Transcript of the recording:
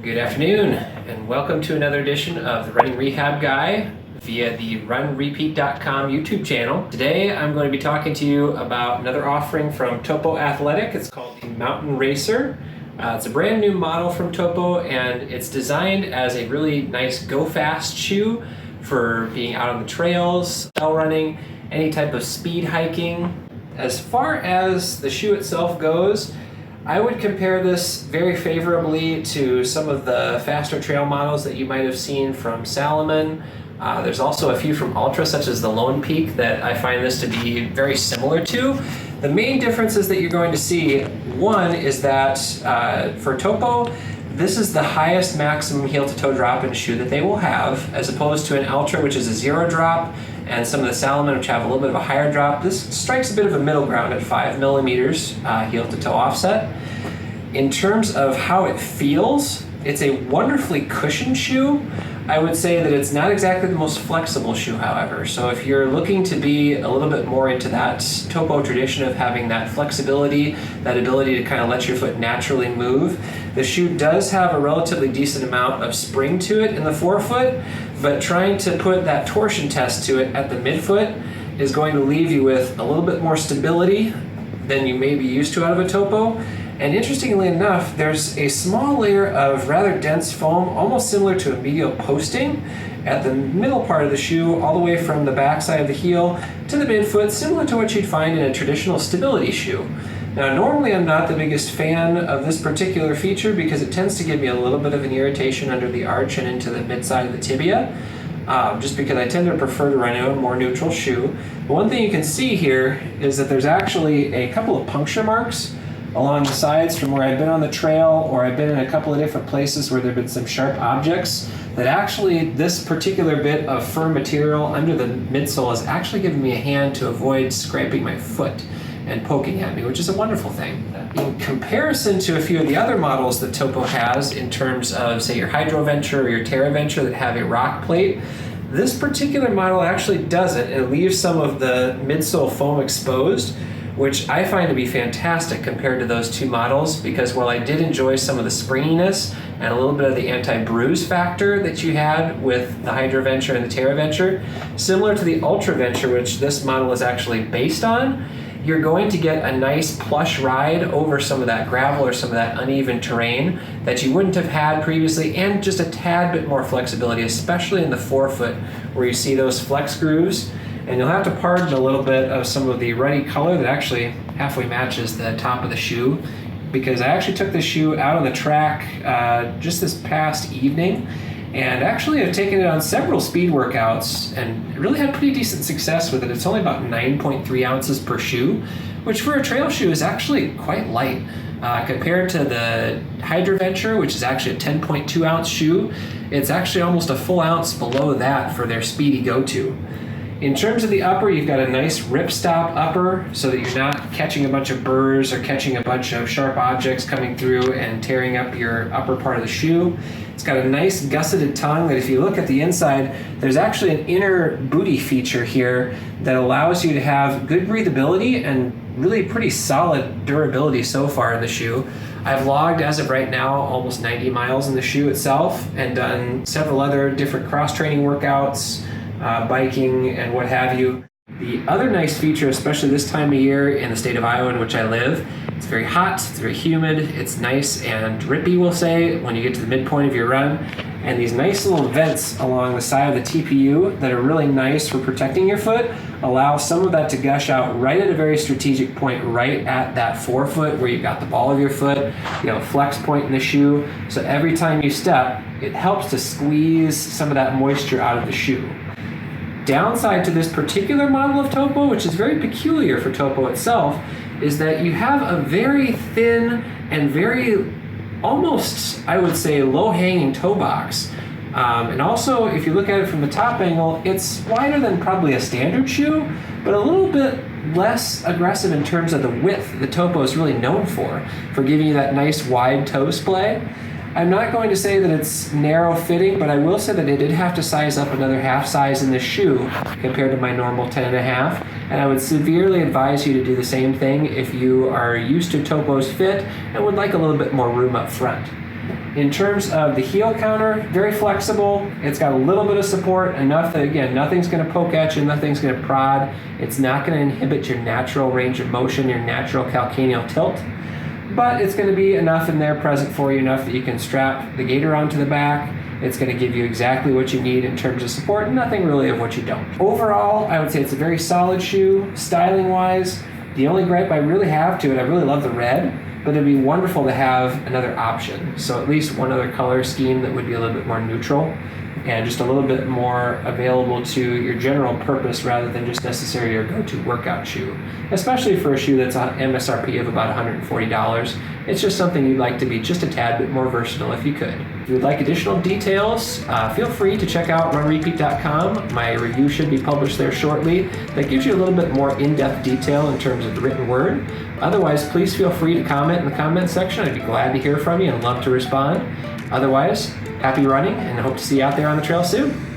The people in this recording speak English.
Good afternoon, and welcome to another edition of the Running Rehab Guy via the RunRepeat.com YouTube channel. Today I'm going to be talking to you about another offering from Topo Athletic. It's called the Mountain Racer. It's a brand new model from Topo, and it's designed as a really nice go-fast shoe for being out on the trails, trail running, any type of speed hiking. As far as the shoe itself goes, I would compare this very favorably to some of the faster trail models that you might have seen from Salomon. There's also a few from Ultra, such as the Lone Peak, that I find this to be very similar to. The main differences that you're going to see, one is that for Topo, this is the highest maximum heel-to-toe drop in a shoe that they will have, as opposed to an Ultra, which is a zero drop, and some of the Salomon, which have a little bit of a higher drop. This strikes a bit of a middle ground at 5 millimeters heel-to-toe offset. In terms of how it feels, it's a wonderfully cushioned shoe. I would say that it's not exactly the most flexible shoe, however. So if you're looking to be a little bit more into that Topo tradition of having that flexibility, that ability to kind of let your foot naturally move, the shoe does have a relatively decent amount of spring to it in the forefoot, but trying to put that torsion test to it at the midfoot is going to leave you with a little bit more stability than you may be used to out of a Topo. And interestingly enough, there's a small layer of rather dense foam, almost similar to a medial posting, at the middle part of the shoe, all the way from the backside of the heel to the midfoot, similar to what you'd find in a traditional stability shoe. Now, normally I'm not the biggest fan of this particular feature because it tends to give me a little bit of an irritation under the arch and into the midside of the tibia, just because I tend to prefer to run in a more neutral shoe. But one thing you can see here is that there's actually a couple of puncture marks along the sides from where I've been on the trail, or I've been in a couple of different places where there have been some sharp objects, that actually this particular bit of firm material under the midsole has actually given me a hand to avoid scraping my foot and poking at me, which is a wonderful thing. In comparison to a few of the other models that Topo has in terms of, say, your Hydroventure or your Terraventure that have a rock plate, this particular model actually doesn't. It leaves some of the midsole foam exposed, which I find to be fantastic compared to those two models, because while I did enjoy some of the springiness and a little bit of the anti-bruise factor that you had with the Hydroventure and the Terraventure, similar to the Ultraventure, which this model is actually based on, you're going to get a nice plush ride over some of that gravel or some of that uneven terrain that you wouldn't have had previously, and just a tad bit more flexibility, especially in the forefoot where you see those flex grooves. And you'll have to pardon a little bit of some of the ruddy color that actually halfway matches the top of the shoe, because I actually took this shoe out on the track just this past evening, and actually I've taken it on several speed workouts and really had pretty decent success with it. It's only about 9.3 ounces per shoe, which for a trail shoe is actually quite light. Compared to the Hydroventure, which is actually a 10.2 ounce shoe, it's actually almost a full ounce below that for their speedy go-to. In terms of the upper, you've got a nice ripstop upper so that you're not catching a bunch of burrs or catching a bunch of sharp objects coming through and tearing up your upper part of the shoe. It's got a nice gusseted tongue that if you look at the inside, there's actually an inner booty feature here that allows you to have good breathability and really pretty solid durability so far in the shoe. I've logged, as of right now, almost 90 miles in the shoe itself and done several other different cross-training workouts, biking and what have you. The other nice feature, especially this time of year in the state of Iowa in which I live, it's very hot, it's very humid, it's nice and drippy, we'll say, when you get to the midpoint of your run. And these nice little vents along the side of the TPU that are really nice for protecting your foot allow some of that to gush out right at a very strategic point, right at that forefoot where you've got the ball of your foot, you know, flex point in the shoe. So every time you step, it helps to squeeze some of that moisture out of the shoe. Downside to this particular model of Topo, which is very peculiar for Topo itself, is that you have a very thin and very almost, I would say, low-hanging toe box. And also, if you look at it from the top angle, it's wider than probably a standard shoe, but a little bit less aggressive in terms of the width the Topo is really known for giving you that nice wide toe splay. I'm not going to say that it's narrow fitting, but I will say that I did have to size up another half size in this shoe compared to my normal 10.5, and I would severely advise you to do the same thing if you are used to Topo's fit and would like a little bit more room up front. In terms of the heel counter, very flexible. It's got a little bit of support, enough that, again, nothing's going to poke at you, nothing's going to prod. It's not going to inhibit your natural range of motion, your natural calcaneal tilt. But it's going to be enough in there present for you, enough that you can strap the gaiter onto the back. It's going to give you exactly what you need in terms of support, and nothing really of what you don't. Overall, I would say it's a very solid shoe. Styling-wise, the only gripe I really have to it, I really love the red, but it'd be wonderful to have another option. So at least one other color scheme that would be a little bit more neutral and just a little bit more available to your general purpose rather than just necessarily your go-to workout shoe. Especially for a shoe that's on MSRP of about $140. It's just something you'd like to be just a tad bit more versatile if you could. If you would like additional details, feel free to check out RunRepeat.com. My review should be published there shortly. That gives you a little bit more in-depth detail in terms of the written word. Otherwise, please feel free to comment in the comment section. I'd be glad to hear from you and love to respond. Otherwise, happy running and hope to see you out there on the trail soon.